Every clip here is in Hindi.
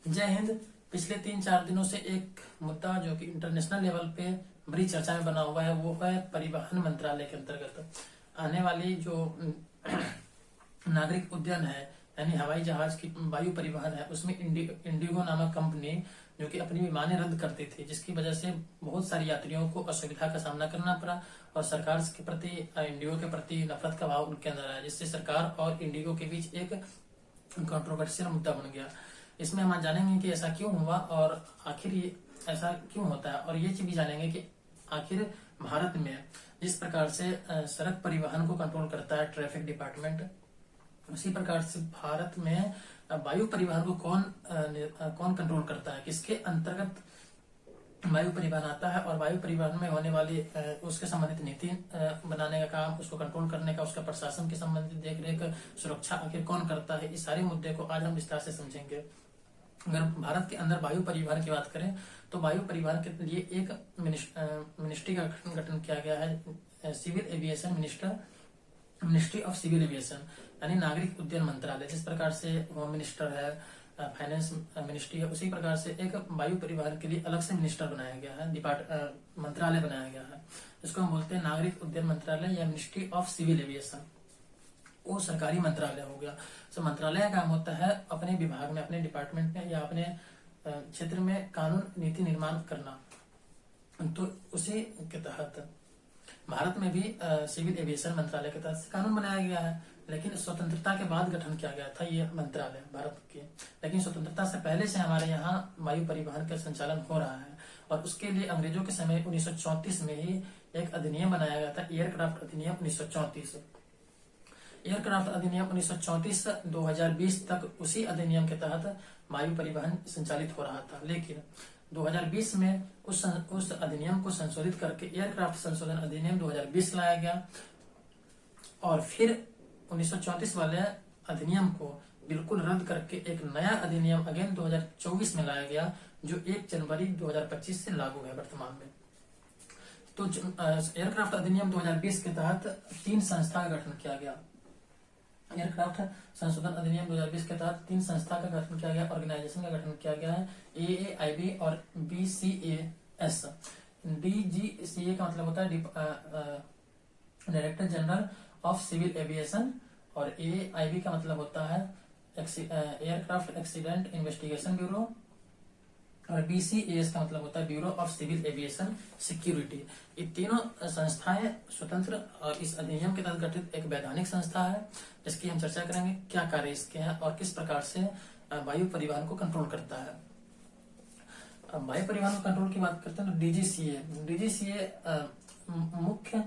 जय हिंद। पिछले 3-4 दिनों से एक मुद्दा जो कि इंटरनेशनल लेवल पे बड़ी चर्चा में बना हुआ है वो है परिवहन मंत्रालय के अंतर्गत आने वाली जो नागरिक उड्डयन है, यानी हवाई जहाज की वायु परिवहन है, उसमें इंडिगो नामक कंपनी जो कि अपनी विमानें रद्द करती थी, जिसकी वजह से बहुत सारे यात्रियों को असुविधा का सामना करना पड़ा और सरकार के प्रति, इंडिगो के प्रति नफरत का भाव उनके अंदर आया, जिससे सरकार और इंडिगो के बीच एक कंट्रोवर्शियल मुद्दा बन गया। इसमें हम आज जानेंगे कि ऐसा क्यों हुआ और आखिर ये ऐसा क्यों होता है, और ये चीज भी जानेंगे कि आखिर भारत में जिस प्रकार से सड़क परिवहन को कंट्रोल करता है ट्रैफिक डिपार्टमेंट, उसी प्रकार से भारत में वायु परिवहन को कौन कंट्रोल करता है, किसके अंतर्गत वायु परिवहन आता है, और वायु परिवहन में होने वाली उसके संबंधित नीति बनाने का काम, उसको कंट्रोल करने का, उसका प्रशासन के संबंधित देखरेख, सुरक्षा आखिर कौन करता है, इस सारे मुद्दे को आज हम विस्तार से समझेंगे। अगर भारत के अंदर वायु परिवहन की बात करें तो वायु परिवहन के लिए एक मिनिस्ट्री का गठन किया गया है, civil aviation ministry of civil aviation, यानी नागरिक उड्डयन मंत्रालय। जिस प्रकार से होम मिनिस्टर है, फाइनेंस मिनिस्ट्री है, उसी प्रकार से एक वायु परिवहन के लिए अलग से मिनिस्टर बनाया गया है, मंत्रालय बनाया गया है, जिसको हम बोलते हैं नागरिक उड्डयन मंत्रालय या मिनिस्ट्री ऑफ सिविल एविएशन। वो सरकारी मंत्रालय हो गया। तो मंत्रालय का काम होता है अपने विभाग में, अपने डिपार्टमेंट में या अपने क्षेत्र में कानून नीति निर्माण करना। तो उसी के तहत भारत में भी सिविल एविएशन मंत्रालय के तहत कानून बनाया गया है, लेकिन स्वतंत्रता के बाद गठन किया गया था ये मंत्रालय भारत के। लेकिन स्वतंत्रता से पहले से हमारे यहाँ वायु परिवहन का संचालन हो रहा है, और उसके लिए अंग्रेजों के समय 1934 में ही एक अधिनियम बनाया गया था, एयरक्राफ्ट अधिनियम 1934। एयरक्राफ्ट अधिनियम 1934 2020 तक उसी अधिनियम के तहत वायु परिवहन संचालित हो रहा था, लेकिन 2020 में उस अधिनियम को संशोधित करके एयरक्राफ्ट संशोधन अधिनियम 2020 लाया गया, और फिर 1934 वाले अधिनियम को बिल्कुल रद्द करके एक नया अधिनियम अगेन 2024 में लाया गया, जो 1 जनवरी 2025 से लागू है वर्तमान में। तो एयरक्राफ्ट अधिनियम 2020 के तहत 3 संस्था का गठन किया गया। एयरक्राफ्ट संशोधन अधिनियम 2020 के तहत 3 संस्था का गठन किया गया, ऑर्गेनाइजेशन का गठन किया गया है, AAIB और BCAS। DGCA का मतलब होता है director general of civil aviation, और AAIB का मतलब होता है एयरक्राफ्ट एक्सीडेंट इन्वेस्टिगेशन ब्यूरो, और BCAS का मतलब होता है bureau of civil aviation security. ये तीनों संस्थाएं स्वतंत्र और इस अधिनियम के तहत गठित एक वैधानिक संस्था है, जिसकी हम चर्चा करेंगे क्या कार्य इसके हैं और किस प्रकार से वायु परिवहन को कंट्रोल करता है। वायु परिवहन को कंट्रोल की बात करते हैं तो DGCA मुख्य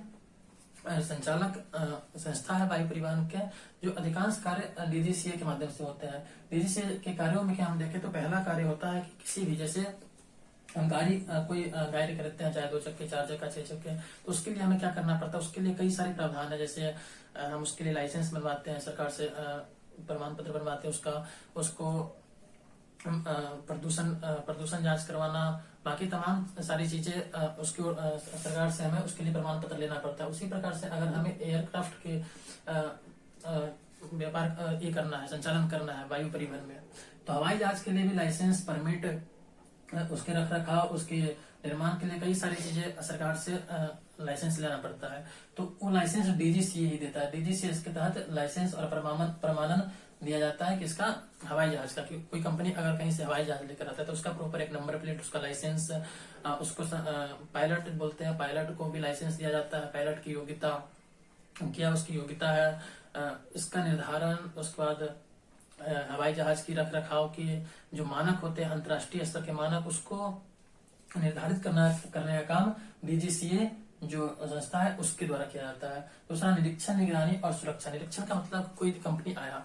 संचालक संस्था है वायु परिवहन के, जो अधिकांश कार्य DGCA के माध्यम से होते हैं। DGCA के कार्यों में क्या हम देखें तो पहला कार्य होता है कि किसी भी, जैसे हम कोई गाड़ी खरीदते हैं, चाहे 2 चक्के, 4 चक्का, 6 चक्के, तो उसके लिए हमें क्या करना पड़ता है, उसके लिए कई सारे प्रावधान है। जैसे हम उसके लिए लाइसेंस बनवाते हैं, सरकार से प्रमाण पत्र बनवाते हैं, उसको प्रदूषण जांच करवाना, बाकी तमाम सारी चीजें उसकी सरकार से हमें उसके लिए प्रमाण पत्र लेना पड़ता है। उसी प्रकार से अगर हमें एयरक्राफ्ट के व्यापार ये करना है, संचालन करना है वायु परिवहन में, तो हवाई जहाज के लिए भी लाइसेंस, परमिट, उसके रख रखाव, उसके निर्माण के लिए कई सारी चीजें सरकार से लाइसेंस लेना पड़ता है। तो वो लाइसेंस DGCA ही देता है। DGCA के तहत लाइसेंस और प्रमाणन दिया जाता है किसका, हवाई जहाज का। कोई कंपनी अगर कहीं से हवाई जहाज लेकर आता है तो उसका प्रॉपर एक नंबर प्लेट, उसका लाइसेंस, उसको पायलट बोलते हैं, पायलट को भी लाइसेंस दिया जाता है, पायलट की योग्यता क्या उसकी योग्यता है, इसका निर्धारण, उसके बाद हवाई जहाज की रख रखाव की जो मानक होते हैं, अंतर्राष्ट्रीय स्तर के मानक, उसको निर्धारित करने का काम DGCA जो संस्था है उसके द्वारा किया जाता है। दूसरा निरीक्षण, निगरानी और सुरक्षा। निरीक्षण का मतलब कोई कंपनी आया,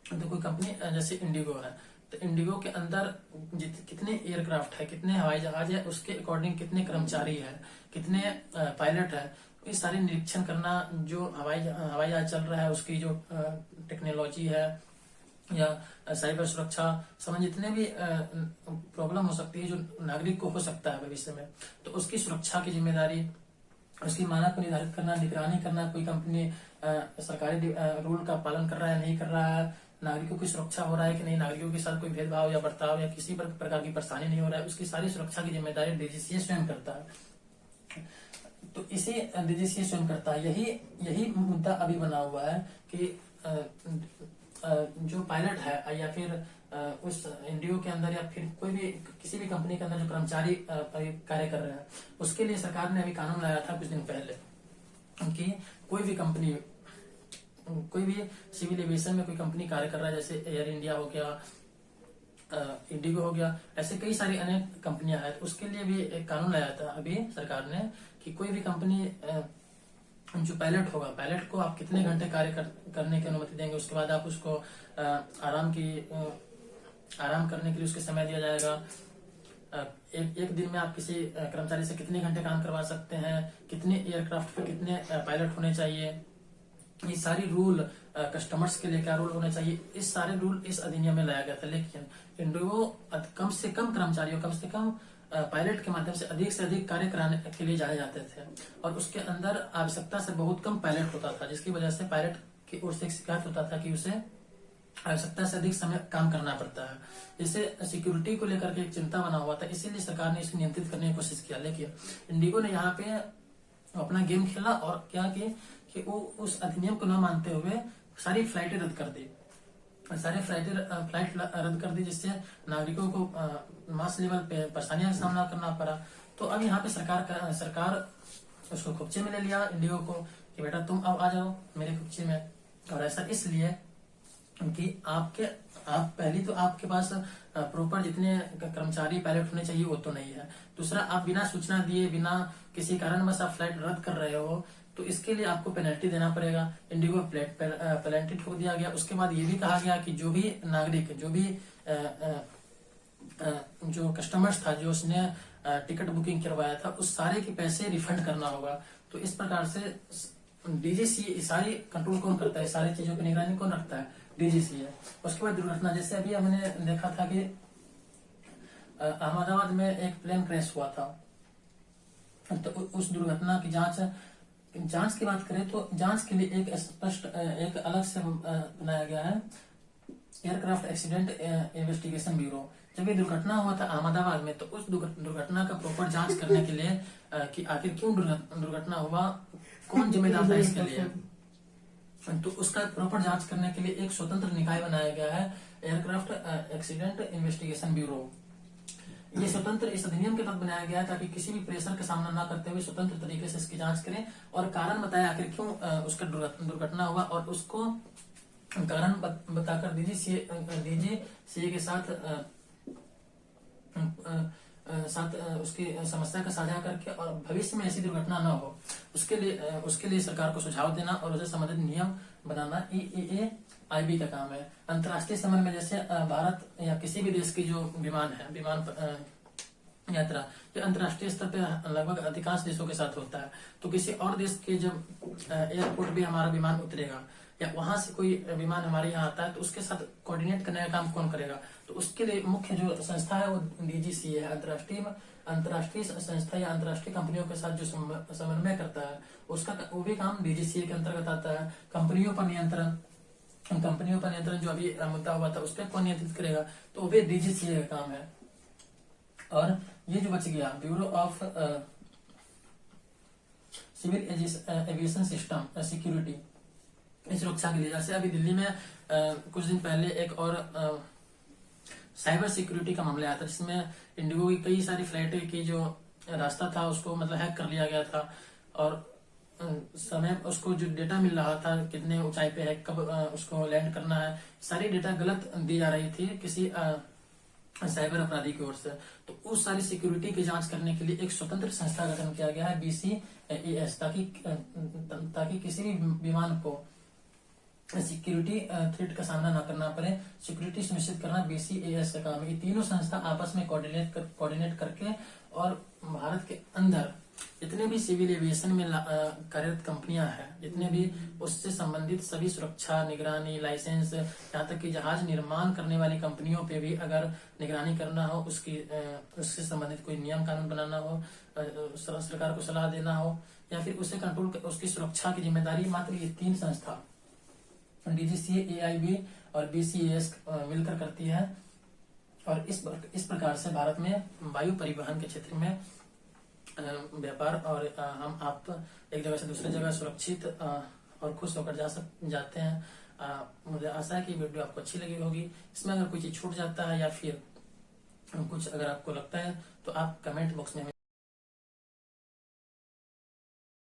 तो कोई कंपनी जैसे इंडिगो है, तो इंडिगो के अंदर कितने एयरक्राफ्ट है, कितने हवाई जहाज है, उसके अकॉर्डिंग कितने कर्मचारी है, कितने पायलट है, ये सारे निरीक्षण करना। जो हवाई जहाज चल रहा है उसकी जो टेक्नोलॉजी है या साइबर सुरक्षा संबंधी जितने भी प्रॉब्लम हो सकती है, जो नागरिक को हो सकता है भविष्य में, तो उसकी सुरक्षा की जिम्मेदारी, उसकी मानक को निर्धारित करना, निगरानी करना, कोई कंपनी सरकारी रूल का पालन कर रहा है नहीं कर रहा है, नागरिकों की सुरक्षा हो रहा है कि नहीं, नागरिकों के साथ कोई भेदभाव या बर्ताव या किसी प्रकार की परेशानी नहीं हो रहा है, उसकी सारी सुरक्षा की जिम्मेदारी डीजीसीए स्वयं करता है। तो इसे डीजीसीए स्वयं करता है। यही मुद्दा अभी बना हुआ है कि जो पायलट है या फिर उस इंडिगो के अंदर या फिर कोई भी किसी भी कंपनी के अंदर जो कर्मचारी कार्य कर रहे हैं, उसके लिए सरकार ने अभी कानून लाया था कुछ दिन पहले कि कोई भी कंपनी, कोई भी सिविल एविएशन में कोई कंपनी कार्य कर रहा है, जैसे एयर इंडिया हो गया, इंडिगो हो गया, ऐसे कई सारी अनेक कंपनियां हैं, तो उसके लिए भी एक कानून लाया था अभी सरकार ने कि कोई भी कंपनी जो पायलट होगा, पायलट को आप कितने घंटे कार्य करने की अनुमति देंगे, उसके बाद आप उसको आराम करने के लिए उसके समय दिया जाएगा। एक दिन में आप किसी कर्मचारी से कितने घंटे काम करवा सकते हैं, कितने एयरक्राफ्ट पे कितने पायलट होने चाहिए, ये सारी रूल, कस्टमर्स के लिए क्या रूल होने चाहिए, इस सारे रूल इस अधिनियम में लाया गया था। लेकिन इंडिगो कम से कम कर्मचारियों, कम से कम पायलट के माध्यम से अधिक कार्य कराने के लिए जाए जाते थे, और उसके अंदर आवश्यकता से बहुत कम पायलट होता था, जिसकी वजह से पायलट की ओर से एक शिकायत होता था कि उसे आवश्यकता से अधिक समय काम करना पड़ता है। इससे सिक्योरिटी को लेकर के एक चिंता बना हुआ था, इसीलिए सरकार ने इसे नियंत्रित करने की कोशिश किया। लेकिन इंडिगो ने यहाँ पे अपना गेम खेला और क्या कि वो उस अधिनियम को न मानते हुए सारी फ्लाइटें रद्द कर दी, फ्लाइट रद्द कर दी, जिससे नागरिकों को मास लेवल पे परेशानियों का सामना करना पड़ा। तो अब यहाँ पे सरकार उसको खुपचे में ले लिया इंडिगो को कि बेटा तुम अब आ जाओ मेरे खुपचे में। और ऐसा इसलिए कि पहली तो आपके पास प्रॉपर जितने कर्मचारी पायलट होने चाहिए वो तो नहीं है। दूसरा, आप बिना सूचना दिए, बिना किसी कारणवश आप फ्लाइट रद्द कर रहे हो, तो इसके लिए आपको पेनल्टी देना पड़ेगा। इंडिगो पेनल्टी ठोक दिया गया। उसके बाद ये भी कहा गया कि जो भी नागरिक, जो कस्टमर्स था, जो उसने टिकट बुकिंग करवाया था, उस सारे के पैसे रिफंड करना होगा। तो इस प्रकार से डीजीसीए सारी कंट्रोल कौन करता है, सारी चीजों की निगरानी कौन रखता है, डीजीसीए। उसके बाद दुर्घटना, जैसे अभी हमने देखा था कि अहमदाबाद में एक प्लेन क्रैश हुआ था, तो उस दुर्घटना की जांच की बात करें तो जांच के लिए एक अलग से बनाया गया है एयरक्राफ्ट एक्सीडेंट इन्वेस्टिगेशन ब्यूरो। जब ये दुर्घटना हुआ था अहमदाबाद में, तो उस दुर्घटना का प्रॉपर जांच करने के लिए कि आखिर क्यों दुर्घटना हुआ, कौन जिम्मेदार था इसके लिए, तो उसका प्रॉपर जांच करने के लिए एक स्वतंत्र निकाय बनाया गया है, एयरक्राफ्ट एक्सीडेंट इन्वेस्टिगेशन ब्यूरो। ये स्वतंत्र इस अधिनियम के तहत बनाया गया है ताकि किसी भी प्रेशर का सामना ना करते हुए स्वतंत्र तरीके से इसकी जांच करें और कारण बताए आखिर क्यों उसका दुर्घटना हुआ, और उसको कारण बताकर डीजीसीए के साथ उसकी समस्या का साझा करके और भविष्य में ऐसी दुर्घटना न हो उसके लिए सरकार को सुझाव देना और उसे संबंधित नियम बनाना IAIB का काम है। अंतर्राष्ट्रीय संबंध में जैसे भारत या किसी भी देश की जो विमान यात्रा ये अंतर्राष्ट्रीय स्तर पे लगभग अधिकांश देशों के साथ होता है। तो किसी और देश के जब एयरपोर्ट भी हमारा विमान उतरेगा या वहां से कोई विमान हमारे यहाँ आता है, तो उसके साथ कोऑर्डिनेट करने का काम कौन करेगा, तो उसके लिए मुख्य जो संस्था है वो डीजीसीए है। अंतर्राष्ट्रीय संस्था या अंतर्राष्ट्रीय कंपनियों के साथ जो समन्वय करता है उसका वो भी काम डीजीसीए के अंतर्गत आता है। कंपनियों पर नियंत्रण जो अभी मुद्दा हुआ था उस पर कौन नियंत्रित करेगा, तो वो भी डीजीसीए का काम है। और ये जो बच गया bureau of civil aviation system security, इस सुरक्षा के लिए, जैसे अभी दिल्ली में कुछ दिन पहले एक और साइबर सिक्योरिटी का मामला आया था, जिसमें इंडिगो की कई सारी फ्लाइटें की जो रास्ता था उसको मतलब हैक कर लिया गया था, और समय उसको जो डेटा मिल रहा था कितने ऊंचाई पे है, कब उसको लैंड करना है, सारी डेटा गलत दी जा रही थी किसी साइबर अपराधी की ओर से। तो उस सारी सिक्योरिटी की जांच करने के लिए एक स्वतंत्र संस्था का गठन किया गया है BCAS, ताकि किसी भी विमान को सिक्योरिटी थ्रेट का सामना न करना पड़े। सिक्योरिटी सुनिश्चित करना BCAS का काम है। ये तीनों संस्था आपस में कोऑर्डिनेट करके और भारत के अंदर जितने भी सिविल एविएशन में कार्यरत कंपनियां हैं, जितने भी उससे संबंधित सभी सुरक्षा, निगरानी, लाइसेंस, यहाँ तक कि जहाज निर्माण करने वाली कंपनियों पे भी अगर निगरानी करना हो, उससे संबंधित कोई नियम कानून बनाना हो, सरकार को सलाह देना हो, या फिर उसे कंट्रोल, उसकी सुरक्षा की जिम्मेदारी मात्र ये तीन संस्था DGCA, AIB और BCAS मिलकर करती है। और इस प्रकार से भारत में वायु परिवहन के क्षेत्र में व्यापार और हम आप एक जगह से दूसरी जगह सुरक्षित और खुश होकर जाते हैं। मुझे आशा है कि वीडियो आपको अच्छी लगी होगी। इसमें अगर कोई चीज छूट जाता है या फिर कुछ अगर आपको लगता है तो आप कमेंट बॉक्स में